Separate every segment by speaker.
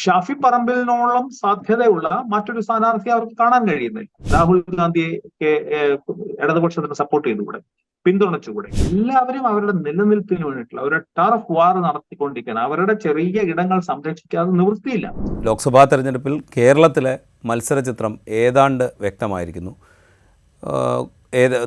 Speaker 1: ഷാഫി പറമ്പിലിനോളം സാധ്യതയുള്ള മറ്റൊരു സ്ഥാനാർത്ഥി അവർക്ക് കാണാൻ കഴിയുന്നില്ല. രാഹുൽ ഗാന്ധിയെ ഇടതുപക്ഷത്തിന് സപ്പോർട്ട് ചെയ്തുകൂടെ, പിന്തുണച്ചുകൂടെ? എല്ലാവരും അവരുടെ നിലനിൽപ്പിന് വേണ്ടിയിട്ടുള്ള ഒരു ടർഫ് വാർ നടത്തിക്കൊണ്ടിരിക്കുകയാണ്. അവരുടെ ചെറിയ ഇടങ്ങൾ സംരക്ഷിക്കാതെ നിവൃത്തിയില്ല.
Speaker 2: ലോക്സഭാ തെരഞ്ഞെടുപ്പിൽ കേരളത്തിലെ മത്സരചിത്രം ഏതാണ്ട് വ്യക്തമായിരിക്കുന്നു.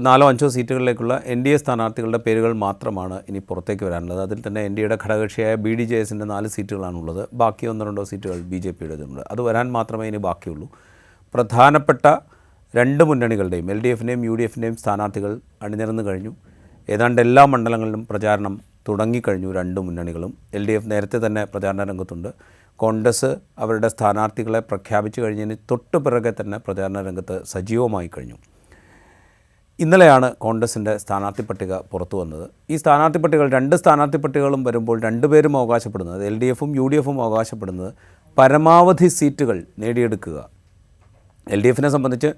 Speaker 2: 4-5 സീറ്റുകളിലേക്കുള്ള NDA സ്ഥാനാർത്ഥികളുടെ പേരുകൾ മാത്രമാണ് ഇനി പുറത്തേക്ക് വരാനുള്ളത്. അതിൽ തന്നെ NDAയുടെ ഘടകകക്ഷിയായ BDJSൻ്റെ 4 സീറ്റുകളാണുള്ളത്. ബാക്കി 1-2 സീറ്റുകൾ BJPയുടേതുണ്ട്. അത് വരാൻ മാത്രമേ ഇനി ബാക്കിയുള്ളൂ. പ്രധാനപ്പെട്ട 2 മുന്നണികളുടെയും LDFൻ്റെയും UDFൻ്റെയും സ്ഥാനാർത്ഥികൾ അണിനിരന്നു കഴിഞ്ഞു. ഏതാണ്ട് എല്ലാ മണ്ഡലങ്ങളിലും പ്രചാരണം തുടങ്ങിക്കഴിഞ്ഞു. 2 മുന്നണികളും. LDF നേരത്തെ തന്നെ പ്രചാരണ രംഗത്തുണ്ട്. കോൺഗ്രസ് അവരുടെ സ്ഥാനാർത്ഥികളെ പ്രഖ്യാപിച്ചു കഴിഞ്ഞതിന് തൊട്ടു പിറകെ തന്നെ പ്രചാരണ രംഗത്ത് സജീവമായി കഴിഞ്ഞു. ഇന്നലെയാണ് കോൺഗ്രസിൻ്റെ സ്ഥാനാർത്ഥി പട്ടിക പുറത്തു വന്നത്. ഈ സ്ഥാനാർത്ഥി പട്ടികകൾ 2 സ്ഥാനാർത്ഥി പട്ടികകളും വരുമ്പോൾ 2 പേരും അവകാശപ്പെടുന്നത്, LDFും UDFും അവകാശപ്പെടുന്നത് പരമാവധി സീറ്റുകൾ നേടിയെടുക്കുക. LDFിനെ സംബന്ധിച്ച്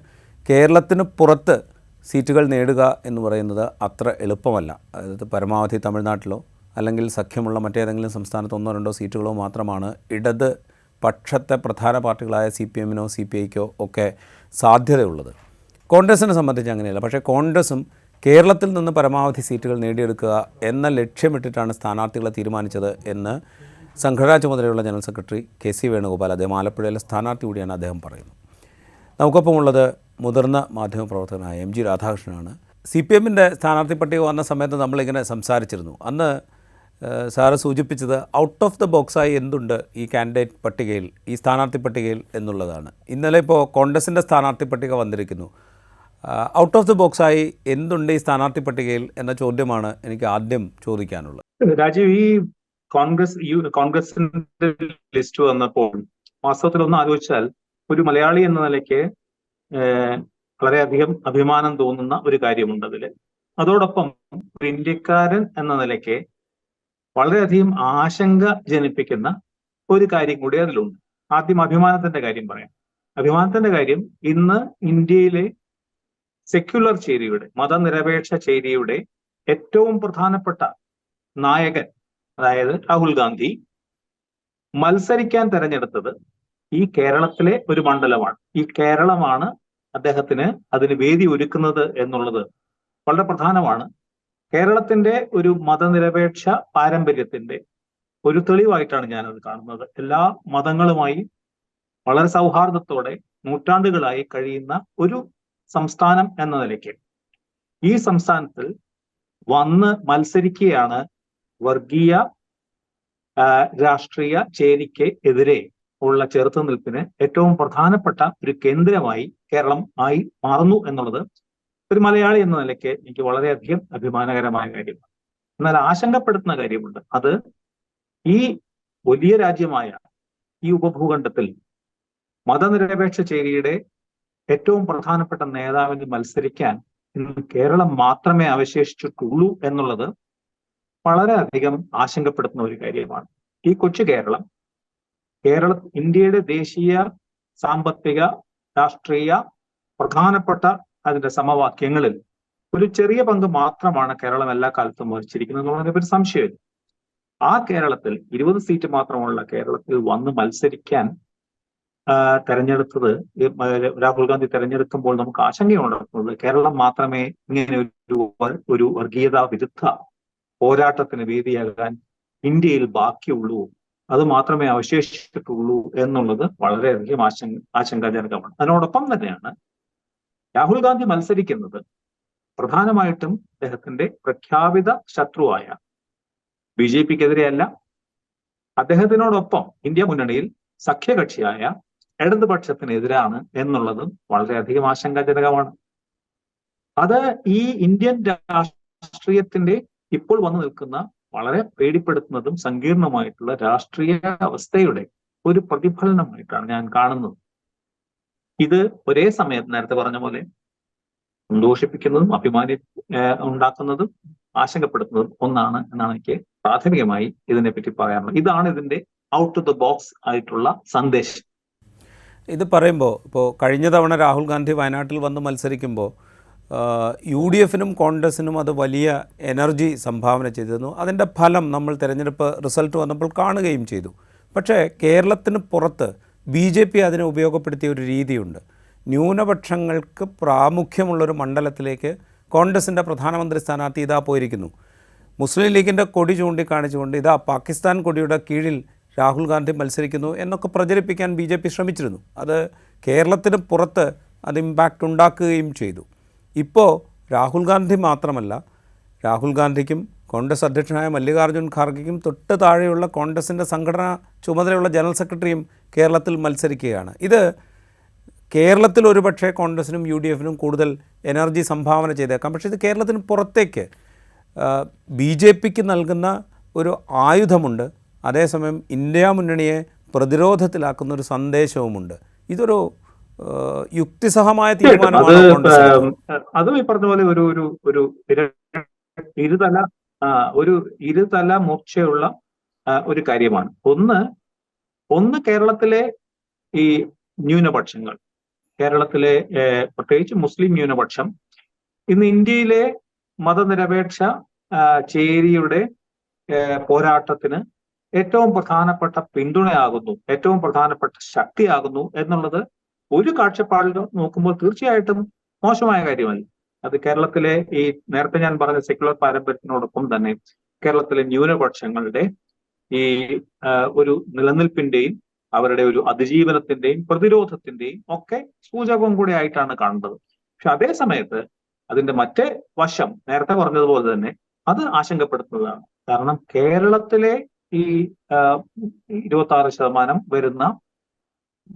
Speaker 2: കേരളത്തിന് പുറത്ത് സീറ്റുകൾ നേടുക എന്ന് പറയുന്നത് അത്ര എളുപ്പമല്ല. അതായത് പരമാവധി തമിഴ്നാട്ടിലോ അല്ലെങ്കിൽ സഖ്യമുള്ള മറ്റേതെങ്കിലും സംസ്ഥാനത്ത് 1-2 സീറ്റുകളോ മാത്രമാണ് ഇടത് പക്ഷത്തെ പ്രധാന പാർട്ടികളായ CPMനോ CPIക്കോ ഒക്കെ സാധ്യതയുള്ളത്. കോൺഗ്രസിനെ സംബന്ധിച്ച് അങ്ങനെയല്ല. പക്ഷേ കോൺഗ്രസും കേരളത്തിൽ നിന്ന് പരമാവധി സീറ്റുകൾ നേടിയെടുക്കുക എന്ന ലക്ഷ്യമിട്ടിട്ടാണ് സ്ഥാനാർത്ഥികളെ തീരുമാനിച്ചത് എന്ന് സംഘടനാ ചുമതലയുള്ള ജനറൽ സെക്രട്ടറി KC വേണുഗോപാൽ, അദ്ദേഹം ആലപ്പുഴയിലെ സ്ഥാനാർത്ഥി കൂടിയാണ്, അദ്ദേഹം പറയുന്നു. നമുക്കൊപ്പമുള്ളത് മുതിർന്ന മാധ്യമപ്രവർത്തകനായ MG രാധാകൃഷ്ണനാണ്. CPMൻ്റെ സ്ഥാനാർത്ഥി പട്ടിക വന്ന സമയത്ത് നമ്മളിങ്ങനെ സംസാരിച്ചിരുന്നു. അന്ന് സാറ് സൂചിപ്പിച്ചത് ഔട്ട് ഓഫ് ദ ബോക്സായി എന്തുണ്ട് ഈ കാൻഡിഡേറ്റ് പട്ടികയിൽ, ഈ സ്ഥാനാർത്ഥി പട്ടികയിൽ എന്നുള്ളതാണ്. ഇന്നലെ ഇപ്പോൾ കോൺഗ്രസിൻ്റെ സ്ഥാനാർത്ഥി പട്ടിക വന്നിരിക്കുന്നു. ഔട്ട് ഓഫ് ദ ബോക്സായി എന്തുണ്ട് ഈ സ്ഥാനാർത്ഥി പട്ടികയിൽ എന്ന ചോദ്യമാണ് എനിക്ക് ആദ്യം ചോദിക്കാനുള്ളത്.
Speaker 1: രാജീവ്, ഈ കോൺഗ്രസിന്റെ ലിസ്റ്റ് വന്നപ്പോൾ വാസ്തവത്തിൽ ഒന്ന് ആലോചിച്ചാൽ ഒരു മലയാളി എന്ന നിലയ്ക്ക് വളരെയധികം അഭിമാനം തോന്നുന്ന ഒരു കാര്യമുണ്ട് അതിൽ. അതോടൊപ്പം ഒരു ഇന്ത്യക്കാരൻ എന്ന നിലയ്ക്ക് വളരെയധികം ആശങ്ക ജനിപ്പിക്കുന്ന ഒരു കാര്യം കൂടി അതിലുണ്ട്. ആദ്യം അഭിമാനത്തിന്റെ കാര്യം പറയാം. അഭിമാനത്തിന്റെ കാര്യം, ഇന്ന് ഇന്ത്യയിലെ സെക്യുലർ ചേരിയുടെ, മതനിരപേക്ഷ ചേരിയുടെ ഏറ്റവും പ്രധാനപ്പെട്ട നായകൻ, അതായത് രാഹുൽ ഗാന്ധി, മത്സരിക്കാൻ തെരഞ്ഞെടുത്തത് ഈ കേരളത്തിലെ ഒരു മണ്ഡലമാണ്. ഈ കേരളമാണ് അദ്ദേഹത്തിന് അതിന് വേദി ഒരുക്കുന്നത് എന്നുള്ളത് വളരെ പ്രധാനമാണ്. കേരളത്തിന്റെ ഒരു മതനിരപേക്ഷ പാരമ്പര്യത്തിന്റെ ഒരു തെളിവായിട്ടാണ് ഞാനത് കാണുന്നത്. എല്ലാ മതങ്ങളുമായി വളരെ സൗഹാർദ്ദത്തോടെ നൂറ്റാണ്ടുകളായി കഴിയുന്ന ഒരു സംസ്ഥാനം എന്ന നിലയ്ക്ക് ഈ സംസ്ഥാനത്തിൽ വന്ന് മത്സരിക്കുകയാണ് വർഗീയ രാഷ്ട്രീയ ചേരിക്ക് എതിരെ ഉള്ള ചെറുത്തുനിൽപ്പിന് ഏറ്റവും പ്രധാനപ്പെട്ട ഒരു കേന്ദ്രമായി കേരളം ആയി മാറുന്നു എന്നുള്ളത് ഒരു മലയാളി എന്ന നിലയ്ക്ക് എനിക്ക് വളരെയധികം അഭിമാനകരമായ കാര്യമാണ്. എന്നാൽ ആശങ്കപ്പെടുത്തുന്ന കാര്യമുണ്ട്. അത് ഈ വലിയ രാജ്യമായ ഈ ഉപഭൂഖണ്ഡത്തിൽ മതനിരപേക്ഷ ചേരിയുടെ ഏറ്റവും പ്രധാനപ്പെട്ട നേതാവിന് മത്സരിക്കാൻ ഇന്ന് കേരളം മാത്രമേ അവശേഷിച്ചിട്ടുള്ളൂ എന്നുള്ളത് വളരെയധികം ആശങ്കപ്പെടുത്തുന്ന ഒരു കാര്യമാണ്. ഈ കൊച്ചു കേരളം, ഇന്ത്യയുടെ ദേശീയ സാമ്പത്തിക രാഷ്ട്രീയ പ്രധാനപ്പെട്ട അതിന്റെ സമവാക്യങ്ങളിൽ ഒരു ചെറിയ പങ്ക് മാത്രമാണ് കേരളം എല്ലാ കാലത്തും വഹിച്ചിരിക്കുന്നത് എന്നുള്ളതിന് ഒരു സംശയമില്ല. ആ കേരളത്തിൽ 20 സീറ്റ് മാത്രമുള്ള കേരളത്തിൽ വന്ന് മത്സരിക്കാൻ തെരഞ്ഞെടുത്തത്, രാഹുൽ ഗാന്ധി തെരഞ്ഞെടുക്കുമ്പോൾ നമുക്ക് ആശങ്കയുണ്ടാക്കുന്നത് കേരളം മാത്രമേ ഇങ്ങനെ ഒരു വർഗീയതാ വിരുദ്ധ പോരാട്ടത്തിന് വേദിയാകാൻ ഇന്ത്യയിൽ ബാക്കിയുള്ളൂ, അത് മാത്രമേ അവശേഷിച്ചിട്ടുള്ളൂ എന്നുള്ളത് വളരെയധികം ആശങ്കാജനകമാണ്. അതിനോടൊപ്പം തന്നെയാണ് രാഹുൽ ഗാന്ധി മത്സരിക്കുന്നത് പ്രധാനമായിട്ടും അദ്ദേഹത്തിന്റെ പ്രഖ്യാപിത ശത്രുവായ BJPക്കെതിരെയല്ല, അദ്ദേഹത്തിനോടൊപ്പം ഇന്ത്യ മുന്നണിയിൽ സഖ്യകക്ഷിയായ ഇടതുപക്ഷത്തിനെതിരാണ് എന്നുള്ളതും വളരെയധികം ആശങ്കാജനകമാണ്. അത് ഈ ഇന്ത്യൻ രാഷ്ട്രീയത്തിന്റെ ഇപ്പോൾ വന്നു നിൽക്കുന്ന വളരെ പേടിപ്പെടുത്തുന്നതും സങ്കീർണമായിട്ടുള്ള രാഷ്ട്രീയ അവസ്ഥയുടെ ഒരു പ്രതിഫലനമായിട്ടാണ് ഞാൻ കാണുന്നത്. ഇത് ഒരേ സമയത്ത് നേരത്തെ പറഞ്ഞ പോലെ സന്തോഷിപ്പിക്കുന്നതും ഉണ്ടാക്കുന്നതും ആശങ്കപ്പെടുത്തുന്നതും ഒന്നാണ് എന്നാണ് എനിക്ക് പ്രാഥമികമായി ഇതിനെപ്പറ്റി പറയാനുള്ളത്. ഇതാണ് ഇതിന്റെ ഔട്ട് ഓഫ് ദ ബോക്സ് ആയിട്ടുള്ള സന്ദേശം.
Speaker 2: ഇത് പറയുമ്പോൾ ഇപ്പോൾ കഴിഞ്ഞ തവണ രാഹുൽ ഗാന്ധി വയനാട്ടിൽ വന്ന് മത്സരിക്കുമ്പോൾ UDFനും കോൺഗ്രസിനും അത് വലിയ എനർജി സംഭാവന ചെയ്തിരുന്നു. അതിൻ്റെ ഫലം നമ്മൾ തിരഞ്ഞെടുപ്പ് റിസൾട്ട് വന്നപ്പോൾ കാണുകയും ചെയ്തു. പക്ഷേ കേരളത്തിന് പുറത്ത് BJP അതിനെ ഉപയോഗപ്പെടുത്തിയ ഒരു രീതിയുണ്ട്. ന്യൂനപക്ഷങ്ങൾക്ക് പ്രാമുഖ്യമുള്ളൊരു മണ്ഡലത്തിലേക്ക് കോൺഗ്രസിൻ്റെ പ്രധാനമന്ത്രി സ്ഥാനാർത്ഥി ഇതാ പോയിരിക്കുന്നു. മുസ്ലിം ലീഗിൻ്റെ കൊടി ചൂണ്ടിക്കാണിച്ചുകൊണ്ട് ഇതാ പാകിസ്ഥാൻ കൊടിയുടെ കീഴിൽ രാഹുൽ ഗാന്ധി മത്സരിക്കുന്നു എന്നൊക്കെ പ്രചരിപ്പിക്കാൻ BJP ശ്രമിച്ചിരുന്നു. അത് കേരളത്തിന് പുറത്ത് അത് ഇമ്പാക്റ്റ് ഉണ്ടാക്കുകയും ചെയ്തു. ഇപ്പോൾ രാഹുൽ ഗാന്ധി മാത്രമല്ല, രാഹുൽ ഗാന്ധിക്കും കോൺഗ്രസ് അധ്യക്ഷനായ മല്ലികാർജ്ജുൻ ഖാർഗെയ്ക്കും തൊട്ട് താഴെയുള്ള കോൺഗ്രസിൻ്റെ സംഘടനാ ചുമതലയുള്ള ജനറൽ സെക്രട്ടറിയും കേരളത്തിൽ മത്സരിക്കുകയാണ്. ഇത് കേരളത്തിൽ ഒരുപക്ഷെ കോൺഗ്രസിനും UDFനും കൂടുതൽ എനർജി സംഭാവന ചെയ്തേക്കാം. പക്ഷേ ഇത് കേരളത്തിന് പുറത്തേക്ക് BJPക്ക് നൽകുന്ന ഒരു ആയുധമുണ്ട്. അതേസമയം ഇന്ത്യ മുന്നണിയെ പ്രതിരോധത്തിലാക്കുന്ന ഒരു സന്ദേശവുമുണ്ട്. ഇതൊരു യുക്തിസഹമായ തീരുമാനമാണ് കോൺഗ്രസ്.
Speaker 1: അതും ഈ പറഞ്ഞ പോലെ ഒരു ഇരുതല മൂർച്ചയുള്ള ഒരു കാര്യമാണ്. ഒന്ന് കേരളത്തിലെ ഈ ന്യൂനപക്ഷങ്ങൾ, കേരളത്തിലെ പ്രത്യേകിച്ച് മുസ്ലിം ന്യൂനപക്ഷം ഇന്ന് ഇന്ത്യയിലെ മതനിരപേക്ഷ ചേരിയുടെ പോരാട്ടത്തിന് ഏറ്റവും പ്രധാനപ്പെട്ട പിന്തുണയാകുന്നു, ഏറ്റവും പ്രധാനപ്പെട്ട ശക്തിയാകുന്നു എന്നുള്ളത് ഒരു കാഴ്ചപ്പാടിൽ നോക്കുമ്പോൾ തീർച്ചയായിട്ടും മോശമായ കാര്യമല്ല. അത് കേരളത്തിലെ ഈ നേരത്തെ ഞാൻ പറഞ്ഞ സെക്യുലർ പാരമ്പര്യത്തിനോടൊപ്പം തന്നെ കേരളത്തിലെ ന്യൂനപക്ഷങ്ങളുടെ ഈ ഒരു നിലനിൽപ്പിന്റെയും അവരുടെ ഒരു അതിജീവനത്തിന്റെയും പ്രതിരോധത്തിന്റെയും ഒക്കെ സൂചകം കൂടി ആയിട്ടാണ് കാണേണ്ടത്. പക്ഷെ അതേ സമയത്ത് അതിന്റെ മറ്റേ വശം നേരത്തെ പറഞ്ഞതുപോലെ തന്നെ അത് ആശങ്കപ്പെടുത്തുന്നതാണ്. കാരണം കേരളത്തിലെ ഈ 26% വരുന്ന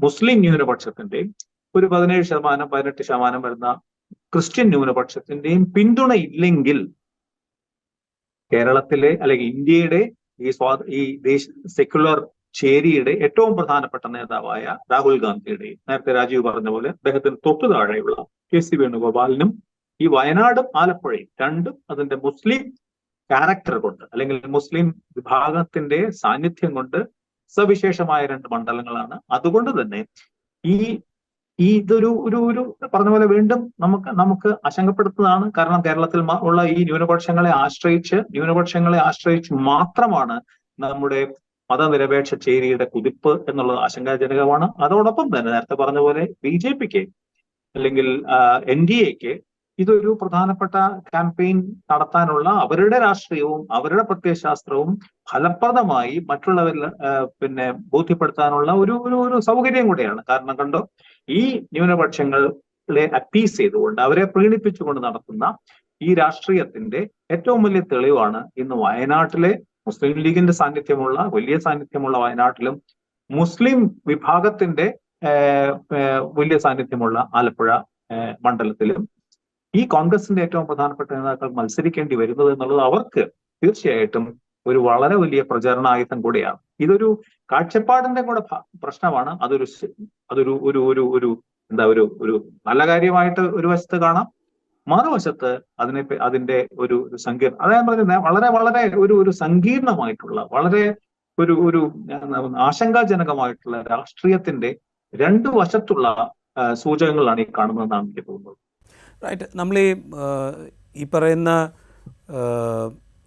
Speaker 1: മുസ്ലിം ന്യൂനപക്ഷത്തിന്റെയും ഒരു 17%-18% വരുന്ന ക്രിസ്ത്യൻ ന്യൂനപക്ഷത്തിന്റെയും പിന്തുണ ഇല്ലെങ്കിൽ കേരളത്തിലെ അല്ലെങ്കിൽ ഇന്ത്യയുടെ ഈ സെക്യുലർ ചേരിയുടെ ഏറ്റവും പ്രധാനപ്പെട്ട നേതാവായ രാഹുൽ ഗാന്ധിയുടെയും നേരത്തെ രാജീവ് പറഞ്ഞ പോലെ അദ്ദേഹത്തിന് തൊട്ടു താഴെയുള്ള KC വേണുഗോപാലിനും ഈ വയനാടും ആലപ്പുഴയും രണ്ടും അതിന്റെ മുസ്ലിം ക്യാരക്ടർ കൊണ്ട് അല്ലെങ്കിൽ മുസ്ലിം വിഭാഗത്തിന്റെ സാന്നിധ്യം കൊണ്ട് സവിശേഷമായ 2 മണ്ഡലങ്ങളാണ്. അതുകൊണ്ട് തന്നെ ഇതൊരു പറഞ്ഞ പോലെ വീണ്ടും നമുക്ക് ആശങ്കപ്പെടുത്തുന്നതാണ്. കാരണം കേരളത്തിൽ ഉള്ള ഈ ന്യൂനപക്ഷങ്ങളെ ആശ്രയിച്ച് മാത്രമാണ് നമ്മുടെ മതനിരപേക്ഷ ചേരിയുടെ കുതിപ്പ് എന്നുള്ളത് ആശങ്കാജനകമാണ്. അതോടൊപ്പം തന്നെ നേരത്തെ പറഞ്ഞ പോലെ BJPക്ക് അല്ലെങ്കിൽ NDAക്ക് ഇതൊരു പ്രധാനപ്പെട്ട ക്യാമ്പയിൻ നടത്താനുള്ള അവരുടെ രാഷ്ട്രീയവും അവരുടെ പ്രത്യയശാസ്ത്രവും ഫലപ്രദമായി മറ്റുള്ളവരിൽ ബോധ്യപ്പെടുത്താനുള്ള ഒരു സൗകര്യം കൂടെയാണ്. കാരണം കണ്ടോ, ഈ ന്യൂനപക്ഷങ്ങളെ അപ്പീസ് ചെയ്തുകൊണ്ട് അവരെ പ്രീണിപ്പിച്ചുകൊണ്ട് നടത്തുന്ന ഈ രാഷ്ട്രീയത്തിന്റെ ഏറ്റവും വലിയ തെളിവാണ് ഇന്ന് വയനാട്ടിലെ മുസ്ലിം ലീഗിന്റെ വലിയ സാന്നിധ്യമുള്ള വയനാട്ടിലും മുസ്ലിം വിഭാഗത്തിന്റെ വലിയ സാന്നിധ്യമുള്ള ആലപ്പുഴ മണ്ഡലത്തിലും ഈ കോൺഗ്രസിന്റെ ഏറ്റവും പ്രധാനപ്പെട്ട നേതാക്കൾ മത്സരിക്കേണ്ടി വരുന്നത് എന്നുള്ളത് അവർക്ക് തീർച്ചയായിട്ടും ഒരു വളരെ വലിയ പ്രചരണായുധം കൂടിയാണ്. ഇതൊരു കാഴ്ചപ്പാടിന്റെ കൂടെ പ്രശ്നമാണ്. ഒരു നല്ല കാര്യമായിട്ട് ഒരു വശത്ത് കാണാം, മറുവശത്ത് അതിന്റെ ഒരു സങ്കീർണ, അതായത് പറഞ്ഞത് വളരെ വളരെ ഒരു സങ്കീർണമായിട്ടുള്ള വളരെ ഒരു ആശങ്കാജനകമായിട്ടുള്ള രാഷ്ട്രീയത്തിന്റെ 2 വശത്തുള്ള സൂചകങ്ങളാണ് ഈ കാണുന്നതെന്നാണ് എനിക്ക് തോന്നുന്നത്.
Speaker 2: റൈറ്റ്. നമ്മൾ ഈ പറയുന്ന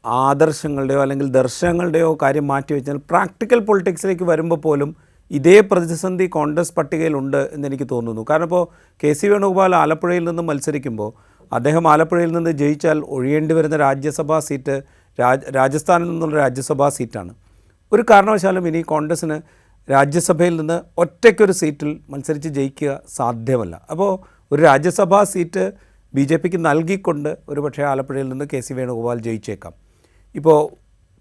Speaker 2: ആദർശങ്ങളുടെയോ അല്ലെങ്കിൽ ദർശനങ്ങളുടെയോ കാര്യം മാറ്റിവെച്ചാൽ പ്രാക്ടിക്കൽ പൊളിറ്റിക്സിലേക്ക് വരുമ്പോൾ പോലും ഇതേ പ്രതിസന്ധി കോൺഗ്രസ് പട്ടികയിലുണ്ട് എന്നെനിക്ക് തോന്നുന്നു. കാരണം ഇപ്പോൾ KC വേണുഗോപാൽ ആലപ്പുഴയിൽ നിന്ന് മത്സരിക്കുമ്പോൾ അദ്ദേഹം ആലപ്പുഴയിൽ നിന്ന് ജയിച്ചാൽ ഒഴിയേണ്ടി വരുന്ന രാജ്യസഭാ സീറ്റ് രാജസ്ഥാനിൽ നിന്നുള്ള രാജ്യസഭാ സീറ്റാണ്. ഒരു കാരണവശാലും ഇനി കോൺഗ്രസ്സിന് രാജ്യസഭയിൽ നിന്ന് ഒറ്റയ്ക്കൊരു സീറ്റിൽ മത്സരിച്ച് ജയിക്കുക സാധ്യമല്ല. അപ്പോൾ ഒരു രാജ്യസഭാ സീറ്റ് BJPക്ക് നൽകിക്കൊണ്ട് ഒരുപക്ഷെ ആലപ്പുഴയിൽ നിന്ന് KC വേണുഗോപാൽ ജയിച്ചേക്കാം. ഇപ്പോൾ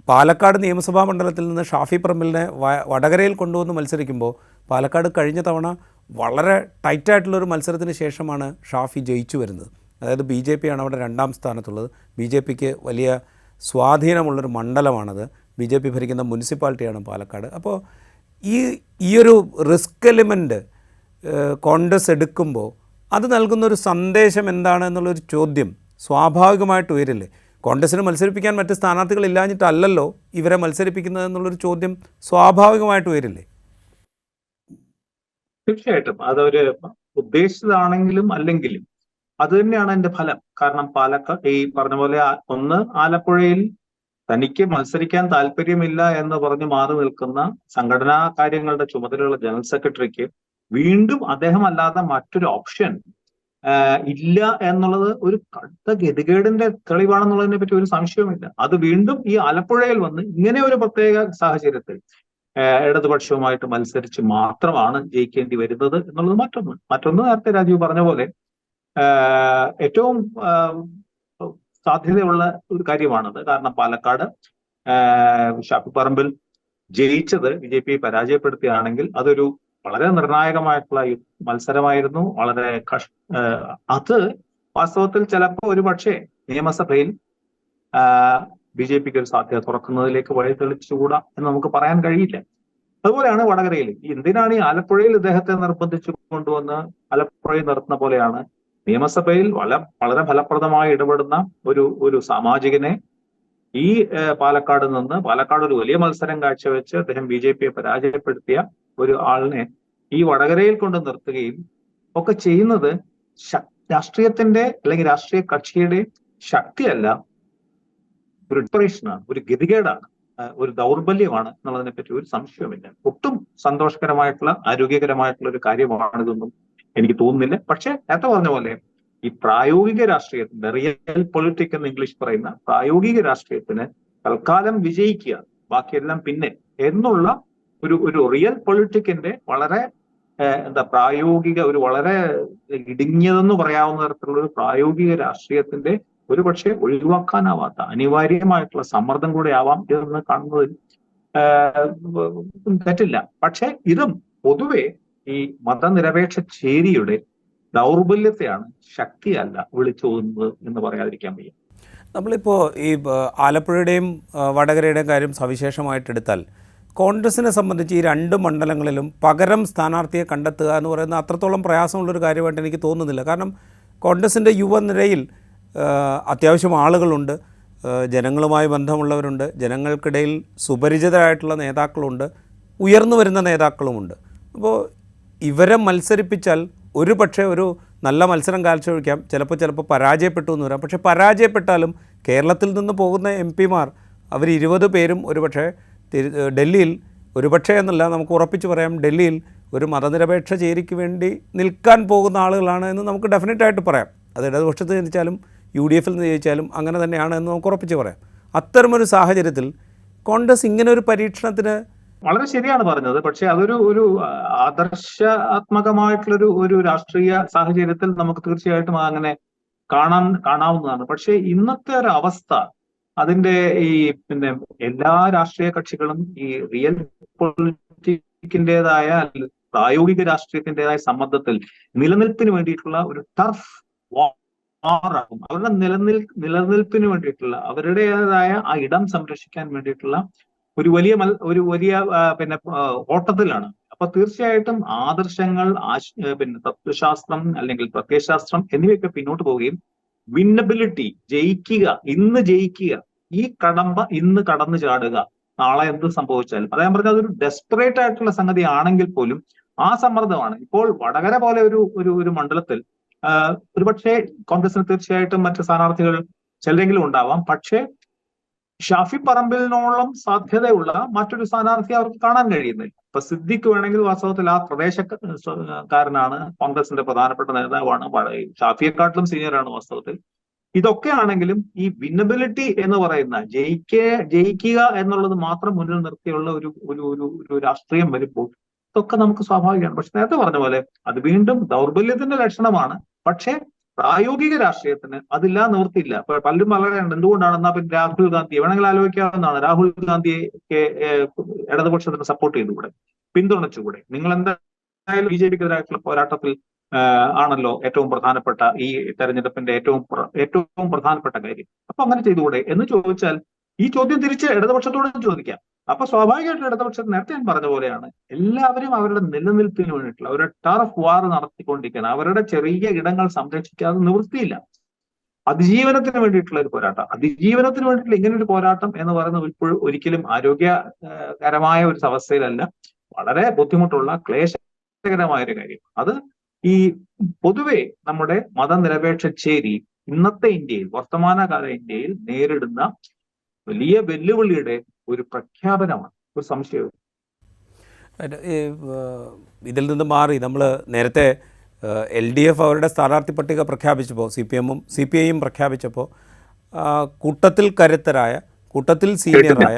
Speaker 2: പാലക്കാട് നിയമസഭാ മണ്ഡലത്തിൽ നിന്ന് ഷാഫി പറമ്പിലിനെ വടകരയിൽ കൊണ്ടുവന്ന് മത്സരിക്കുമ്പോൾ പാലക്കാട് കഴിഞ്ഞ തവണ വളരെ ടൈറ്റായിട്ടുള്ളൊരു മത്സരത്തിന് ശേഷമാണ് ഷാഫി ജയിച്ചു വരുന്നത്. അതായത് BJPയാണ് അവിടെ 2ാം സ്ഥാനത്തുള്ളത്. BJPക്ക് വലിയ സ്വാധീനമുള്ളൊരു മണ്ഡലമാണത്. BJP ഭരിക്കുന്ന മുനിസിപ്പാലിറ്റിയാണ് പാലക്കാട്. അപ്പോൾ ഈയൊരു റിസ്ക് എലിമെൻ്റ് കോൺഗ്രസ് എടുക്കുമ്പോൾ അത് നൽകുന്നൊരു സന്ദേശം എന്താണ് എന്നുള്ളൊരു ചോദ്യം സ്വാഭാവികമായിട്ട് ഉയരില്ലേ? കോൺഗ്രസിന് മത്സരിപ്പിക്കാൻ മറ്റ് സ്ഥാനാർത്ഥികളില്ലാഞ്ഞിട്ടല്ലല്ലോ ഇവരെ മത്സരിപ്പിക്കുന്നത് എന്നുള്ളൊരു ചോദ്യം സ്വാഭാവികമായിട്ട് ഉയരില്ലേ?
Speaker 1: തീർച്ചയായിട്ടും അതൊരു ഉദ്ദേശിച്ചതാണെങ്കിലും അല്ലെങ്കിലും അത് തന്നെയാണ് അതിന്റെ ഫലം. കാരണം ഈ പറഞ്ഞ പോലെ ഒന്ന് ആലപ്പുഴയിൽ തനിക്ക് മത്സരിക്കാൻ താല്പര്യമില്ല എന്ന് പറഞ്ഞ് മാറി നിൽക്കുന്ന സംഘടനാ കാര്യങ്ങളുടെ ചുമതലയുള്ള ജനറൽ സെക്രട്ടറിക്ക് വീണ്ടും അദ്ദേഹം അല്ലാതെ മറ്റൊരു ഓപ്ഷൻ ഇല്ല എന്നുള്ളത് ഒരു കടുത്ത ഗതികേടിന്റെ തെളിവാണെന്നുള്ളതിനെ പറ്റി ഒരു സംശയവുമില്ല. അത് വീണ്ടും ഈ ആലപ്പുഴയിൽ വന്ന് ഇങ്ങനെ ഒരു പ്രത്യേക സാഹചര്യത്തിൽ ഇടതുപക്ഷവുമായിട്ട് മത്സരിച്ച് മാത്രമാണ് ജയിക്കേണ്ടി വരുന്നത് എന്നുള്ളത് മറ്റൊന്ന് നേരത്തെ രാജീവ് പറഞ്ഞ പോലെ ഏറ്റവും സാധ്യതയുള്ള ഒരു കാര്യമാണത്. കാരണം പാലക്കാട് ഷാഫി പറമ്പിൽ ജയിച്ചത് BJP പരാജയപ്പെടുത്തുകയാണെങ്കിൽ അതൊരു വളരെ നിർണായകമായിട്ടുള്ള മത്സരമായിരുന്നു. വളരെ അത് വാസ്തവത്തിൽ ചിലപ്പോൾ ഒരു പക്ഷേ നിയമസഭയിൽ BJPക്ക് ഒരു സാധ്യത തുറക്കുന്നതിലേക്ക് വഴി തെളിച്ചുകൂടാ എന്ന് നമുക്ക് പറയാൻ കഴിയില്ല. അതുപോലെയാണ് വടകരയിൽ. എന്തിനാണ് ഈ ആലപ്പുഴയിൽ ഇദ്ദേഹത്തെ നിർബന്ധിച്ചു കൊണ്ടുവന്ന് ആലപ്പുഴയിൽ നിർത്തുന്ന പോലെയാണ് നിയമസഭയിൽ വളരെ ഫലപ്രദമായി ഇടപെടുന്ന ഒരു സാമാജികനെ ഈ പാലക്കാട് ഒരു വലിയ മത്സരം കാഴ്ചവെച്ച് അദ്ദേഹം BJPയെ പരാജയപ്പെടുത്തിയ ഒരു ആളിനെ ഈ വടകരയിൽ കൊണ്ട് നിർത്തുകയും ഒക്കെ ചെയ്യുന്നത് രാഷ്ട്രീയത്തിന്റെ അല്ലെങ്കിൽ രാഷ്ട്രീയ കക്ഷിയുടെ ശക്തിയല്ല, ഒരു ഡിസ്പറേഷനാണ്, ഒരു ഗതികേടാണ്, ഒരു ദൗർബല്യമാണ് എന്നുള്ളതിനെ പറ്റി ഒരു സംശയവുമില്ല. ഒട്ടും സന്തോഷകരമായിട്ടുള്ള ആരോഗ്യകരമായിട്ടുള്ള ഒരു കാര്യമാണിതൊന്നും എനിക്ക് തോന്നുന്നില്ല. പക്ഷെ നേരത്തെ പറഞ്ഞ പോലെ ഈ പ്രായോഗിക രാഷ്ട്രീയത്തിന്റെ റിയൽ പൊളിറ്റിക്സ് എന്ന് ഇംഗ്ലീഷ് പറയുന്ന പ്രായോഗിക രാഷ്ട്രീയത്തിന് തൽക്കാലം വിജയിക്കുക, ബാക്കിയെല്ലാം പിന്നെ എന്നുള്ള ഒരു റിയൽ പൊളിറ്റിക്കിന്റെ വളരെ പ്രായോഗിക വളരെ ഇടുങ്ങിയതെന്ന് പറയാവുന്ന തരത്തിലുള്ള ഒരു പ്രായോഗിക രാഷ്ട്രീയത്തിന്റെ ഒരു പക്ഷേ ഒഴിവാക്കാനാവാത്ത അനിവാര്യമായിട്ടുള്ള സമ്മർദ്ദം കൂടെ ആവാം എന്ന് കാണുന്നതിൽ തെറ്റില്ല. പക്ഷെ ഇതും പൊതുവെ ഈ മതനിരപേക്ഷ ചേരിയുടെ ദൗർബല്യത്തെയാണ്, ശക്തിയല്ല വിളിച്ചോതുന്നത് എന്ന് പറയാതിരിക്കാൻ വയ്യ.
Speaker 2: നമ്മളിപ്പോൾ ഈ ആലപ്പുഴയുടെയും വടകരയുടെയും കാര്യം സവിശേഷമായിട്ടെടുത്താൽ കോൺഗ്രസിനെ സംബന്ധിച്ച് ഈ രണ്ട് മണ്ഡലങ്ങളിലും പകരം സ്ഥാനാർത്ഥിയെ കണ്ടെത്തുക എന്ന് പറയുന്നത് അത്രത്തോളം പ്രയാസമുള്ളൊരു കാര്യമായിട്ട് എനിക്ക് തോന്നുന്നില്ല. കാരണം കോൺഗ്രസിൻ്റെ യുവനിരയിൽ അത്യാവശ്യം ആളുകളുണ്ട്, ജനങ്ങളുമായി ബന്ധമുള്ളവരുണ്ട്, ജനങ്ങൾക്കിടയിൽ സുപരിചിതരായിട്ടുള്ള നേതാക്കളുണ്ട്, ഉയർന്നു വരുന്ന നേതാക്കളുമുണ്ട്. അപ്പോൾ ഇവരെ മത്സരിപ്പിച്ചാൽ ഒരു പക്ഷേ ഒരു നല്ല മത്സരം കാഴ്ചവെക്കാം, ചിലപ്പോൾ പരാജയപ്പെട്ടു എന്ന് വരാം. പക്ഷേ പരാജയപ്പെട്ടാലും കേരളത്തിൽ നിന്ന് പോകുന്ന MP-മാർ അവർ 20 പേരും ഒരുപക്ഷെ ഡൽഹിയിൽ, ഒരുപക്ഷെ എന്നല്ല നമുക്ക് ഉറപ്പിച്ച് പറയാം, ഡൽഹിയിൽ ഒരു മതനിരപേക്ഷ ചേരിക്ക് വേണ്ടി നിൽക്കാൻ പോകുന്ന ആളുകളാണ് എന്ന് നമുക്ക് ഡെഫിനറ്റായിട്ട് പറയാം. അത് ഇടതുപക്ഷത്ത് ജനിച്ചാലും UDFൽ നിന്ന് ജയിച്ചാലും അങ്ങനെ തന്നെയാണ് എന്ന് നമുക്ക് ഉറപ്പിച്ച് പറയാം. അത്തരമൊരു സാഹചര്യത്തിൽ കോൺഗ്രസ് ഇങ്ങനെ ഒരു പരീക്ഷണത്തിന്
Speaker 1: വളരെ ശരിയാണ് പറഞ്ഞത്. പക്ഷെ അതൊരു ആദർശാത്മകമായിട്ടുള്ള ഒരു രാഷ്ട്രീയ സാഹചര്യത്തിൽ നമുക്ക് തീർച്ചയായിട്ടും അങ്ങനെ കാണാവുന്നതാണ്. പക്ഷെ ഇന്നത്തെ ഒരു അവസ്ഥ അതിന്റെ എല്ലാ രാഷ്ട്രീയ കക്ഷികളും ഈ റിയൽ പൊളിറ്റിക്കിൻ്റെതായ പ്രായോഗിക രാഷ്ട്രീയത്തിൻ്റെതായ സമ്മർദ്ദത്തിൽ നിലനിൽപ്പിന് വേണ്ടിയിട്ടുള്ള ഒരു ടർഫ് വാറാകും. അവരുടെ നിലനിൽപ്പിന് വേണ്ടിയിട്ടുള്ള അവരുടേതായ ആ ഇടം സംരക്ഷിക്കാൻ വേണ്ടിയിട്ടുള്ള ഒരു വലിയ ഓട്ടത്തിലാണ്. അപ്പൊ തീർച്ചയായിട്ടും ആദർശങ്ങൾ, തത്വശാസ്ത്രം അല്ലെങ്കിൽ പ്രത്യയശാസ്ത്രം എന്നിവയൊക്കെ പിന്നോട്ട് പോവുകയും വിന്നബിലിറ്റി, ഇന്ന് ജയിക്കുക, ഈ കടമ്പ ഇന്ന് കടന്നു ചാടുക, നാളെ എന്ത് സംഭവിച്ചാലും, അതായത് പറഞ്ഞാൽ അതൊരു ഡെസ്പറേറ്റ് ആയിട്ടുള്ള സംഗതി ആണെങ്കിൽ പോലും ആ സമ്മർദ്ദമാണ്. ഇപ്പോൾ വടകര പോലെ ഒരു മണ്ഡലത്തിൽ ഒരുപക്ഷെ കോൺഗ്രസിന് തീർച്ചയായിട്ടും മറ്റ് സ്ഥാനാർത്ഥികൾ ചിലരെങ്കിലും ഉണ്ടാവാം. പക്ഷേ ഷാഫി പറമ്പിലിനോളം സാധ്യതയുള്ള മറ്റൊരു സ്ഥാനാർത്ഥി അവർക്ക് കാണാൻ കഴിയുന്നില്ല. ഇപ്പൊ സിദ്ദിഖ് വേണമെങ്കിൽ വാസ്തവത്തിൽ ആ പ്രദേശക്കാരനാണ്, കോൺഗ്രസിന്റെ പ്രധാനപ്പെട്ട നേതാവാണ്, ഷാഫിയെക്കാട്ടിലും സീനിയറാണ് വാസ്തവത്തിൽ. ഇതൊക്കെ ആണെങ്കിലും ഈ വിന്നബിലിറ്റി എന്ന് പറയുന്ന ജയിക്കുക എന്നുള്ളത് മാത്രം മുന്നിൽ നിർത്തിയുള്ള ഒരു രാഷ്ട്രീയം വരുമ്പോൾ ഇതൊക്കെ നമുക്ക് സ്വാഭാവികമാണ്. പക്ഷെ നേരത്തെ പറഞ്ഞ പോലെ അത് വീണ്ടും ദൗർബല്യത്തിന്റെ ലക്ഷണമാണ്. പക്ഷേ പ്രായോഗിക രാഷ്ട്രീയത്തിന് അതില്ലാ നിവൃത്തിയില്ല. പലരും പറയാറുണ്ട് എന്തുകൊണ്ടാണെന്നാ പിന്നെ രാഹുൽ ഗാന്ധി വേണമെങ്കിൽ ആലോചിക്കാവുന്നതാണ്. രാഹുൽ ഗാന്ധിയെ ഇടതുപക്ഷത്തിന് സപ്പോർട്ട് ചെയ്തുകൂടെ, പിന്തുണച്ചുകൂടെ? നിങ്ങൾ എന്തായാലും BJPക്കെതിരായിട്ടുള്ള പോരാട്ടത്തിൽ ആണല്ലോ ഏറ്റവും പ്രധാനപ്പെട്ട ഈ തെരഞ്ഞെടുപ്പിന്റെ ഏറ്റവും പ്രധാനപ്പെട്ട കാര്യം. അപ്പൊ അങ്ങനെ ചെയ്തുകൂടെ എന്ന് ചോദിച്ചാൽ ഈ ചോദ്യം തിരിച്ച് ഇടതുപക്ഷത്തോടും ചോദിക്കാം. അപ്പൊ സ്വാഭാവികമായിട്ടും ഇടതുപക്ഷത്തിന് നേരത്തെ ഞാൻ പറഞ്ഞ പോലെയാണ്, എല്ലാവരും അവരുടെ നിലനിൽപ്പിന് വേണ്ടിയിട്ടുള്ള ഒരു ടർഫ് വാർ നടത്തിക്കൊണ്ടിരിക്കുകയാണ്. അവരുടെ ചെറിയ ഇടങ്ങൾ സംരക്ഷിക്കാതെ നിവൃത്തിയില്ല. അതിജീവനത്തിന് വേണ്ടിയിട്ടുള്ള ഒരു പോരാട്ടം, അതിജീവനത്തിന് വേണ്ടിയിട്ടുള്ള ഇങ്ങനെ ഒരു പോരാട്ടം എന്ന് പറയുന്നത് ഇപ്പോഴും ഒരിക്കലും ആരോഗ്യകരമായ ഒരു അവസ്ഥയിലല്ല. വളരെ ബുദ്ധിമുട്ടുള്ള ക്ലേശകരമായ ഒരു കാര്യം. അത് ഈ പൊതുവെ നമ്മുടെ മതനിരപേക്ഷ ചേരി ഇന്നത്തെ ഇന്ത്യയിൽ, വർത്തമാനകാല ഇന്ത്യയിൽ നേരിടുന്ന വലിയ വെല്ലുവിളിയുടെ ഒരു പ്രഖ്യാപനമാണ്, ഒരു സംശയവും.
Speaker 2: ഇതിൽ നിന്ന് മാറി നമ്മൾ നേരത്തെ LDF അവരുടെ സ്ഥാനാർത്ഥി പട്ടിക പ്രഖ്യാപിച്ചപ്പോൾ CPM-ഉം CPI-യും പ്രഖ്യാപിച്ചപ്പോൾ കൂട്ടത്തിൽ കരുത്തരായ, കൂട്ടത്തിൽ സീനിയറായ,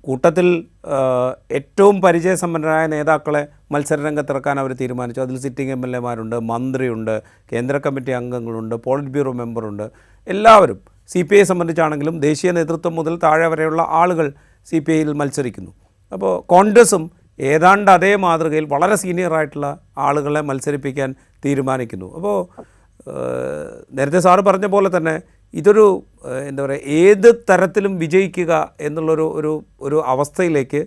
Speaker 2: കൂട്ടത്തിൽ ഏറ്റവും പരിചയസമ്പന്നരായ നേതാക്കളെ മത്സരരംഗത്തിറക്കാൻ അവർ തീരുമാനിച്ചു. അതിൽ സിറ്റിംഗ് MLA-മാരുണ്ട്, മന്ത്രിയുണ്ട്, കേന്ദ്ര കമ്മിറ്റി അംഗങ്ങളുണ്ട്, പോളിറ്റ് ബ്യൂറോ മെമ്പറുണ്ട്. എല്ലാവരും CPI സംബന്ധിച്ചാണെങ്കിലും ദേശീയ നേതൃത്വം മുതൽ താഴെ വരെയുള്ള ആളുകൾ CPI-യിൽ മത്സരിക്കുന്നു. അപ്പോൾ കോൺഗ്രസും ഏതാണ്ട് അതേ മാതൃകയിൽ വളരെ സീനിയറായിട്ടുള്ള ആളുകളെ മത്സരിപ്പിക്കാൻ തീരുമാനിക്കുന്നു. അപ്പോൾ നേരത്തെ സാറ് പറഞ്ഞ പോലെ തന്നെ ഇതൊരു എന്താ പറയുക, ഏത് തരത്തിലും വിജയിക്കുക എന്നുള്ളൊരു ഒരു അവസ്ഥയിലേക്ക്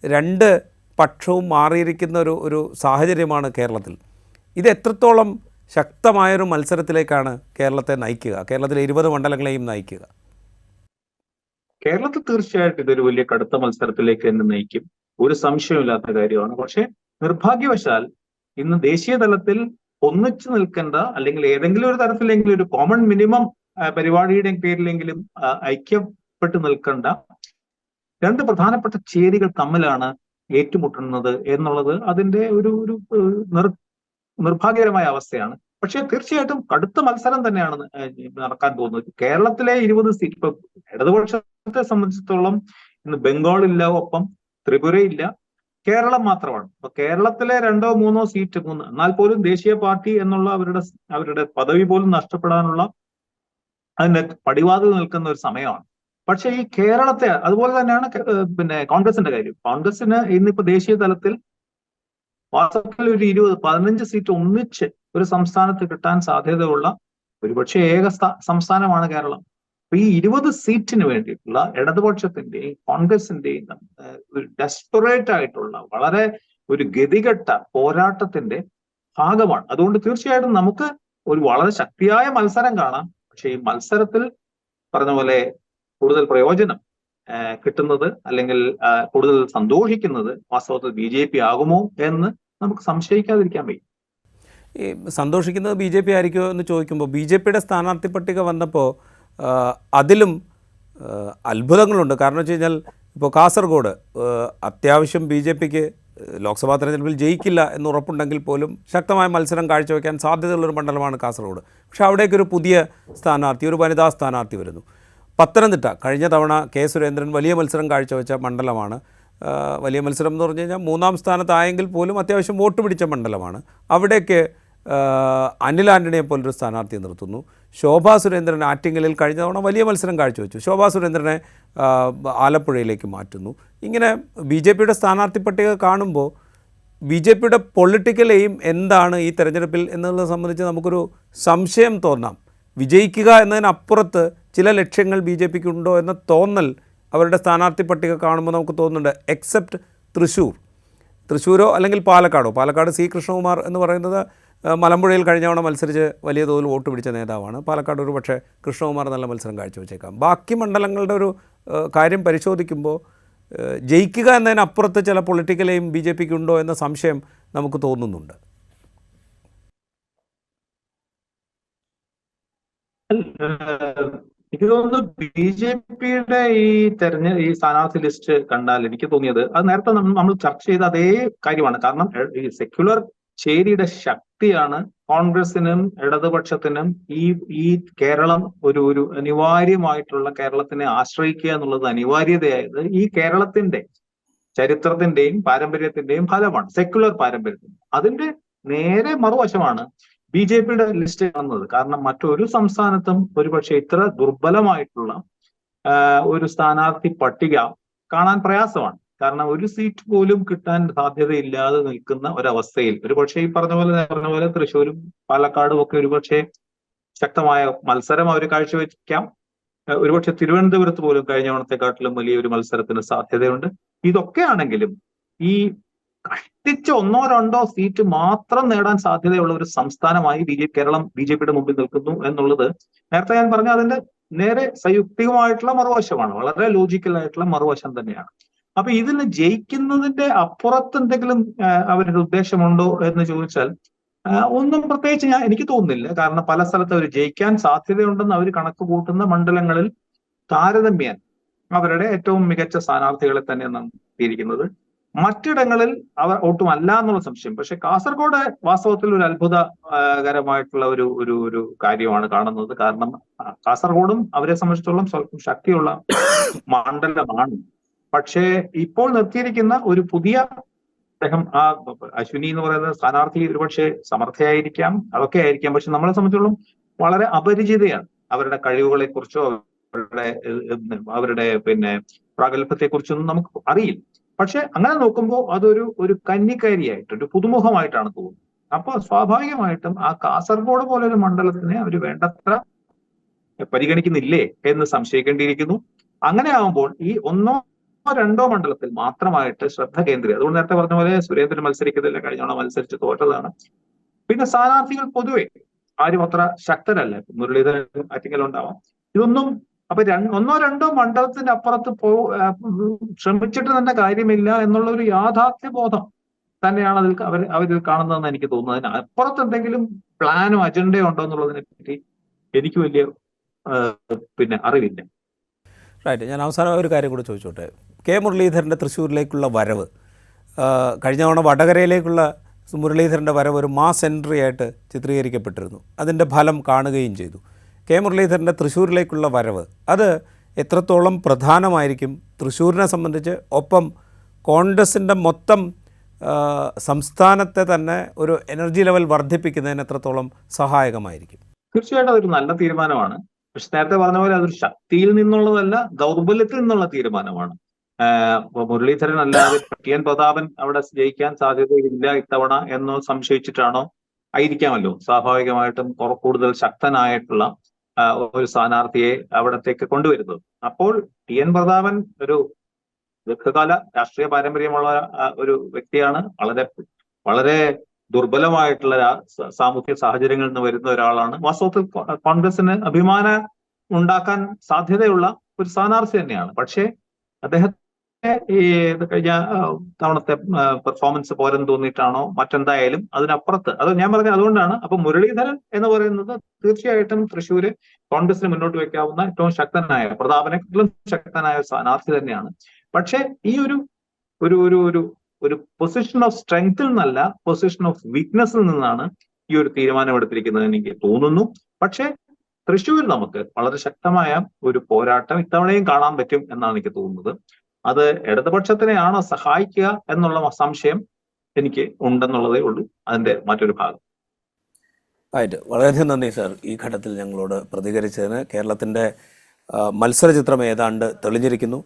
Speaker 2: രണ്ട് പക്ഷവും മാറിയിരിക്കുന്ന ഒരു സാഹചര്യമാണ് കേരളത്തിൽ. ഇത് എത്രത്തോളം ശക്തമായൊരു മത്സരത്തിലേക്കാണ് കേരളത്തെ നയിക്കുക, കേരളത്തിലെ 20 മണ്ഡലങ്ങളെയും നയിക്കുക?
Speaker 1: കേരളത്തിൽ തീർച്ചയായിട്ടും ഇതൊരു വലിയ കടുത്ത മത്സരത്തിലേക്ക് തന്നെ നയിക്കും, ഒരു സംശയമില്ലാത്ത കാര്യമാണ്. പക്ഷെ നിർഭാഗ്യവശാൽ ഇന്ന് ദേശീയ തലത്തിൽ ഒന്നിച്ചു നിൽക്കേണ്ട, അല്ലെങ്കിൽ ഏതെങ്കിലും ഒരു തരത്തിലെങ്കിലും ഒരു കോമൺ മിനിമം പരിപാടിയുടെ പേരിലെങ്കിലും ഐക്യപ്പെട്ട് നിൽക്കേണ്ട രണ്ട് പ്രധാനപ്പെട്ട ചേരികൾ തമ്മിലാണ് ഏറ്റുമുട്ടുന്നത് എന്നുള്ളത് അതിന്റെ ഒരു നിർഭാഗ്യകരമായ അവസ്ഥയാണ്. പക്ഷെ തീർച്ചയായിട്ടും കടുത്ത മത്സരം തന്നെയാണ് നടക്കാൻ പോകുന്നത്. കേരളത്തിലെ 20 സീറ്റ്, ഇപ്പൊ ഇടതുപക്ഷത്തെ സംബന്ധിച്ചിടത്തോളം ഇന്ന് ബംഗാളില്ല, ഒപ്പം ത്രിപുരയില്ല, കേരളം മാത്രമാണ്. അപ്പൊ കേരളത്തിലെ 2 or 3 സീറ്റ്, എന്നാൽ പോലും ദേശീയ പാർട്ടി എന്നുള്ള അവരുടെ പദവി പോലും നഷ്ടപ്പെടാനുള്ള അതിന്റെ പടിവാതിൽ നിൽക്കുന്ന ഒരു സമയമാണ്. പക്ഷെ ഈ കേരളത്തെ, അതുപോലെ തന്നെയാണ് കോൺഗ്രസിന്റെ കാര്യം. കോൺഗ്രസിന് ഇന്നിപ്പോ ദേശീയ തലത്തിൽ വാസ്തവത്തിൽ ഒരു 20-15 സീറ്റ് ഒന്നിച്ച് ഒരു സംസ്ഥാനത്ത് കിട്ടാൻ സാധ്യതയുള്ള ഒരുപക്ഷെ ഏക സംസ്ഥാനമാണ് കേരളം. അപ്പൊ ഈ 20 സീറ്റിന് വേണ്ടിയിട്ടുള്ള ഇടതുപക്ഷത്തിന്റെയും കോൺഗ്രസിന്റെയും ഒരു ഡെസ്പറേറ്റ് ആയിട്ടുള്ള വളരെ ഒരു ഗതികെട്ട പോരാട്ടത്തിന്റെ ഭാഗമാണ്. അതുകൊണ്ട് തീർച്ചയായിട്ടും നമുക്ക് ഒരു വളരെ ശക്തിയായ മത്സരം കാണാം. പക്ഷെ ഈ മത്സരത്തിൽ പറഞ്ഞ പോലെ കൂടുതൽ പ്രയോജനം കിട്ടുന്നത്, അല്ലെങ്കിൽ കൂടുതൽ സന്തോഷിക്കുന്നത് വാസ്തവത്തിൽ BJP ആകുമോ എന്ന് നമുക്ക് സംശയിക്കാതിരിക്കാൻ വയ്യ.
Speaker 2: ഈ സന്തോഷിക്കുന്നത് BJP ആയിരിക്കുമോ എന്ന് ചോദിക്കുമ്പോൾ, BJPയുടെ സ്ഥാനാർത്ഥി പട്ടിക വന്നപ്പോൾ അതിലും അത്ഭുതങ്ങളുണ്ട്. കാരണം വെച്ച് കഴിഞ്ഞാൽ ഇപ്പോൾ കാസർഗോഡ് അത്യാവശ്യം BJPക്ക് ലോക്സഭാ തെരഞ്ഞെടുപ്പിൽ ജയിക്കില്ല എന്ന് ഉറപ്പുണ്ടെങ്കിൽ പോലും ശക്തമായ മത്സരം കാഴ്ചവെക്കാൻ സാധ്യതയുള്ളൊരു മണ്ഡലമാണ് കാസർഗോഡ്. പക്ഷേ അവിടേക്കൊരു പുതിയ സ്ഥാനാർത്ഥി, ഒരു വനിതാ സ്ഥാനാർത്ഥി വരുന്നു. പത്തനംതിട്ട കഴിഞ്ഞ തവണ K. സുരേന്ദ്രൻ വലിയ മത്സരം കാഴ്ചവെച്ച മണ്ഡലമാണ്. വലിയ മത്സരം എന്ന് പറഞ്ഞു കഴിഞ്ഞാൽ 3ാം സ്ഥാനത്തായെങ്കിൽ പോലും അത്യാവശ്യം വോട്ട് പിടിച്ച മണ്ഡലമാണ്. അവിടേക്ക് അനിൽ ആൻ്റണിയെ പോലൊരു സ്ഥാനാർത്ഥിയെ നിർത്തുന്നു. ശോഭാ സുരേന്ദ്രൻ ആറ്റിങ്ങലിൽ കഴിഞ്ഞ തവണ വലിയ മത്സരം കാഴ്ചവെച്ചു. ശോഭാ സുരേന്ദ്രനെ ആലപ്പുഴയിലേക്ക് മാറ്റുന്നു. ഇങ്ങനെ BJPയുടെ സ്ഥാനാർത്ഥി പട്ടിക കാണുമ്പോൾ BJPയുടെ പൊളിറ്റിക്കൽ എയിം എന്താണ് ഈ തെരഞ്ഞെടുപ്പിൽ എന്നുള്ളത് സംബന്ധിച്ച് നമുക്കൊരു സംശയം തോന്നാം. വിജയിക്കുക എന്നതിനപ്പുറത്ത് ചില ലക്ഷ്യങ്ങൾ BJPക്ക് ഉണ്ടോ എന്ന തോന്നൽ അവരുടെ സ്ഥാനാർത്ഥി പട്ടിക കാണുമ്പോൾ നമുക്ക് തോന്നുന്നുണ്ട്. എക്സെപ്റ്റ് തൃശ്ശൂരോ അല്ലെങ്കിൽ പാലക്കാട് C. കൃഷ്ണകുമാർ എന്ന് പറയുന്നത് മലമ്പുഴയിൽ കഴിഞ്ഞ തവണ മത്സരിച്ച് വലിയ തോതിൽ വോട്ട് പിടിച്ച നേതാവാണ്. പാലക്കാട് ഒരു പക്ഷേ കൃഷ്ണകുമാർ നല്ല മത്സരം കാഴ്ചവെച്ചേക്കാം. ബാക്കി മണ്ഡലങ്ങളുടെ ഒരു കാര്യം പരിശോധിക്കുമ്പോൾ ജയിക്കുക എന്നതിനപ്പുറത്ത് ചില പൊളിറ്റിക്കൽ എയിം BJPക്ക് ഉണ്ടോ എന്ന സംശയം നമുക്ക് തോന്നുന്നുണ്ട്.
Speaker 1: എനിക്ക് തോന്നുന്നു BJPയുടെ ഈ സ്ഥാനാർത്ഥി ലിസ്റ്റ് കണ്ടാൽ എനിക്ക് തോന്നിയത് അത് നേരത്തെ നമ്മൾ ചർച്ച ചെയ്ത അതേ കാര്യമാണ്. കാരണം ഈ സെക്യുലർ ചേരിയുടെ ശക്തിയാണ് കോൺഗ്രസിനും ഇടതുപക്ഷത്തിനും ഈ കേരളം ഒരു അനിവാര്യമായിട്ടുള്ള, കേരളത്തിനെ ആശ്രയിക്കുക എന്നുള്ളത് അനിവാര്യതയായത് ഈ കേരളത്തിന്റെ ചരിത്രത്തിന്റെയും പാരമ്പര്യത്തിന്റെയും ഫലമാണ്, സെക്യുലർ പാരമ്പര്യത്തിന്. അതിന്റെ നേരെ മറുവശമാണ് BJPയുടെ ലിസ്റ്റ് കാണുന്നത്. കാരണം മറ്റൊരു സംസ്ഥാനത്തും ഒരുപക്ഷെ ഇത്ര ദുർബലമായിട്ടുള്ള ഒരു സ്ഥാനാർത്ഥി പട്ടിക കാണാൻ പ്രയാസമാണ്. കാരണം ഒരു സീറ്റ് പോലും കിട്ടാൻ സാധ്യതയില്ലാതെ നിൽക്കുന്ന ഒരവസ്ഥയിൽ ഒരുപക്ഷെ ഈ പറഞ്ഞ പോലെ തൃശ്ശൂരും പാലക്കാടും ഒക്കെ ഒരുപക്ഷെ ശക്തമായ മത്സരം അവർ കാഴ്ചവെക്കാം. ഒരുപക്ഷെ തിരുവനന്തപുരത്ത് പോലും കഴിഞ്ഞ തവണത്തെക്കാട്ടിലും വലിയൊരു മത്സരത്തിന് സാധ്യതയുണ്ട്. ഇതൊക്കെ ആണെങ്കിലും ഈ കഷ്ടിച്ച് 1-2 സീറ്റ് മാത്രം നേടാൻ സാധ്യതയുള്ള ഒരു സംസ്ഥാനമായി കേരളം BJPയുടെ മുമ്പിൽ നിൽക്കുന്നു എന്നുള്ളത് നേരത്തെ ഞാൻ പറഞ്ഞ അതിന്റെ നേരെ സംയുക്തികമായിട്ടുള്ള മറുവശമാണ്, വളരെ ലോജിക്കൽ ആയിട്ടുള്ള മറുവശം തന്നെയാണ്. അപ്പൊ ഇതിന് ജയിക്കുന്നതിന്റെ അപ്പുറത്ത് എന്തെങ്കിലും അവരുടെ ഉദ്ദേശമുണ്ടോ എന്ന് ചോദിച്ചാൽ ഒന്നും പ്രത്യേകിച്ച് എനിക്ക് തോന്നുന്നില്ല. കാരണം പല സ്ഥലത്ത് അവർ ജയിക്കാൻ സാധ്യതയുണ്ടെന്ന് അവർ കണക്ക് കൂട്ടുന്ന മണ്ഡലങ്ങളിൽ താരതമ്യേന അവരുടെ ഏറ്റവും മികച്ച സ്ഥാനാർത്ഥികളെ തന്നെ നിർത്തിയിരിക്കുന്നത്. മറ്റിടങ്ങളിൽ അവർ ഒട്ടുമല്ല എന്നുള്ള സംശയം. പക്ഷെ കാസർഗോഡ് വാസ്തവത്തിൽ ഒരു അത്ഭുതകരമായിട്ടുള്ള ഒരു കാര്യമാണ് കാണുന്നത്. കാരണം കാസർഗോഡും അവരെ സംബന്ധിച്ചിടത്തോളം സ്വല്പം ശക്തിയുള്ള മണ്ഡലമാണ്. പക്ഷേ ഇപ്പോൾ നിർത്തിയിരിക്കുന്ന ഒരു പുതിയ അദ്ദേഹം അശ്വിനി എന്ന് പറയുന്ന സ്ഥാനാർത്ഥി ഒരുപക്ഷെ സമർത്ഥയായിരിക്കാം, അതൊക്കെ ആയിരിക്കാം. പക്ഷെ നമ്മളെ സംബന്ധിച്ചിടത്തോളം വളരെ അപരിചിതയാണ്. അവരുടെ കഴിവുകളെ കുറിച്ചോ അവരുടെ പ്രാഗൽഭ്യത്തെ കുറിച്ചൊന്നും നമുക്ക് അറിയില്ല. പക്ഷെ അങ്ങനെ നോക്കുമ്പോൾ അതൊരു കന്നിക്കാരിയായിട്ട് ഒരു പുതുമുഖമായിട്ടാണ് തോന്നുന്നത്. അപ്പൊ സ്വാഭാവികമായിട്ടും ആ കാസർഗോഡ് പോലെ ഒരു മണ്ഡലത്തിനെ അവർ വേണ്ടത്ര പരിഗണിക്കുന്നില്ലേ എന്ന് സംശയിക്കേണ്ടിയിരിക്കുന്നു. അങ്ങനെ ആകുമ്പോൾ ഈ ഒന്നോ രണ്ടോ മണ്ഡലത്തിൽ മാത്രമായിട്ട് ശ്രദ്ധ കേന്ദ്രീകരിക്കും. അതുകൊണ്ട് നേരത്തെ പറഞ്ഞ പോലെ സുരേന്ദ്രൻ മത്സരിക്കുന്നില്ല, കഴിഞ്ഞോണം മത്സരിച്ച് തോറ്റതാണ്. പിന്നെ സ്ഥാനാർത്ഥികൾ പൊതുവെ ആരും അത്ര ശക്തരല്ല. മുരളീധരൻ ആറ്റിങ്ങലുണ്ടാവാം. ഇതൊന്നും അപ്പൊ ഒന്നോ രണ്ടോ മണ്ഡലത്തിന്റെ അപ്പുറത്ത് ശ്രമിച്ചിട്ട് തന്നെ കാര്യമില്ല എന്നുള്ള ഒരു യാഥാർത്ഥ്യ ബോധം തന്നെയാണ് അവരിൽ കാണുന്നതെന്ന് എനിക്ക് തോന്നുന്നത്. അതിന് അപ്പുറത്ത് എന്തെങ്കിലും പ്ലാനോ അജണ്ടയോ ഉണ്ടോ എന്നുള്ളതിനെ പറ്റി എനിക്ക് വലിയ അറിവില്ല.
Speaker 2: റൈറ്റ്. ഞാൻ അവസാനം ഒരു കാര്യം കൂടി ചോദിച്ചോട്ടെ. കെ മുരളീധരൻ്റെ തൃശ്ശൂരിലേക്കുള്ള വരവ്, കഴിഞ്ഞ തവണ വടകരയിലേക്കുള്ള മുരളീധരൻ്റെ വരവ് ഒരു മാസ് എൻട്രി ആയിട്ട് ചിത്രീകരിക്കപ്പെട്ടിരുന്നു. അതിൻ്റെ ഫലം കാണുകയും ചെയ്തു. കെ മുരളീധരൻ്റെ തൃശ്ശൂരിലേക്കുള്ള വരവ് അത് എത്രത്തോളം പ്രധാനമായിരിക്കും തൃശ്ശൂരിനെ സംബന്ധിച്ച്, ഒപ്പം കോൺഗ്രസിൻ്റെ മൊത്തം സംസ്ഥാനത്തെ തന്നെ ഒരു എനർജി ലെവൽ വർദ്ധിപ്പിക്കുന്നതിന് എത്രത്തോളം സഹായകമായിരിക്കും?
Speaker 1: തീർച്ചയായിട്ടും അതൊരു നല്ല തീരുമാനമാണ്. പക്ഷെ നേരത്തെ പറഞ്ഞ പോലെ അതൊരു ശക്തിയിൽ നിന്നുള്ളതല്ല, ദൗർബല്യത്തിൽ നിന്നുള്ള തീരുമാനമാണ്. മുരളീധരൻ അല്ലാതെ ടി.എൻ. പ്രതാപൻ അവിടെ ജയിക്കാൻ സാധ്യതയില്ല ഇത്തവണ എന്ന് സംശയിച്ചിട്ടാണോ? ആയിരിക്കാമല്ലോ. സ്വാഭാവികമായിട്ടും കൂടുതൽ ശക്തനായിട്ടുള്ള ഒരു സ്ഥാനാർത്ഥിയെ അവിടത്തേക്ക് കൊണ്ടുവരുന്നത്. അപ്പോൾ ടി.എൻ. പ്രതാപൻ ഒരു ദീർഘകാല രാഷ്ട്രീയ പാരമ്പര്യമുള്ള ഒരു വ്യക്തിയാണ്. വളരെ ദുർബലമായിട്ടുള്ള സാമൂഹ്യ സാഹചര്യങ്ങളിൽ നിന്ന് വരുന്ന ഒരാളാണ്. വാസ്തവത്തിൽ കോൺഗ്രസിന് അഭിമാനം ഉണ്ടാക്കാൻ സാധ്യതയുള്ള ഒരു സ്ഥാനാർത്ഥി തന്നെയാണ്. പക്ഷേ അദ്ദേഹത്തെ കഴിഞ്ഞ തവണത്തെ പെർഫോമൻസ് പോരെന്ന് തോന്നിയിട്ടാണോ മറ്റെന്തായാലും അതിനപ്പുറത്ത് അത് ഞാൻ പറഞ്ഞത് അതുകൊണ്ടാണ്. അപ്പൊ മുരളീധരൻ എന്ന് പറയുന്നത് തീർച്ചയായിട്ടും തൃശ്ശൂര് കോൺഗ്രസിന് മുന്നോട്ട് വെക്കാവുന്ന ഏറ്റവും ശക്തനായ, പ്രതാപനെക്കാളും ശക്തനായ ഒരു സ്ഥാനാർത്ഥി തന്നെയാണ്. പക്ഷെ ഈ ഒരു പൊസിഷൻ ഓഫ് സ്ട്രെങ്ത്തിൽ നിന്നല്ല, പൊസിഷൻ ഓഫ് വീക്ക്നെസ്സിൽ നിന്നാണ് ഈ ഒരു തീരുമാനം എടുത്തിരിക്കുന്നത് എനിക്ക് തോന്നുന്നു. പക്ഷെ തൃശ്ശൂർ നമുക്ക് വളരെ ശക്തമായ ഒരു പോരാട്ടം ഇത്തവണയും കാണാൻ പറ്റും എന്നാണ് എനിക്ക് തോന്നുന്നത്. അത് ഇടതുപക്ഷത്തിനെയാണോ സഹായിക്കുക എന്നുള്ള സംശയം എനിക്ക് ഉണ്ടെന്നുള്ളതേ ഉള്ളൂ അതിന്റെ മറ്റൊരു ഭാഗം.
Speaker 2: ആയിട്ട് വളരെയധികം നന്ദി സാർ ഈ ഘട്ടത്തിൽ ഞങ്ങളോട് പ്രതികരിച്ചതിന്. കേരളത്തിൻ്റെ മത്സരചിത്രം ഏതാണ്ട് തെളിഞ്ഞിരിക്കുന്നു.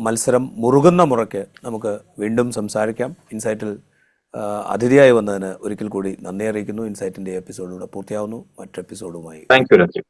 Speaker 2: മത്സരം മുറുകുന്ന മുറയ്ക്ക് നമുക്ക് വീണ്ടും സംസാരിക്കാം. ഇൻസൈറ്റിൽ അതിഥിയായി വന്നതിന് ഒരിക്കൽ കൂടി നന്ദി അറിയിക്കുന്നു. ഇൻസൈറ്റിൻ്റെ എപ്പിസോഡിലൂടെ പൂർത്തിയാവുന്നു. മറ്റു എപ്പിസോഡുമായി
Speaker 1: താങ്ക് യു.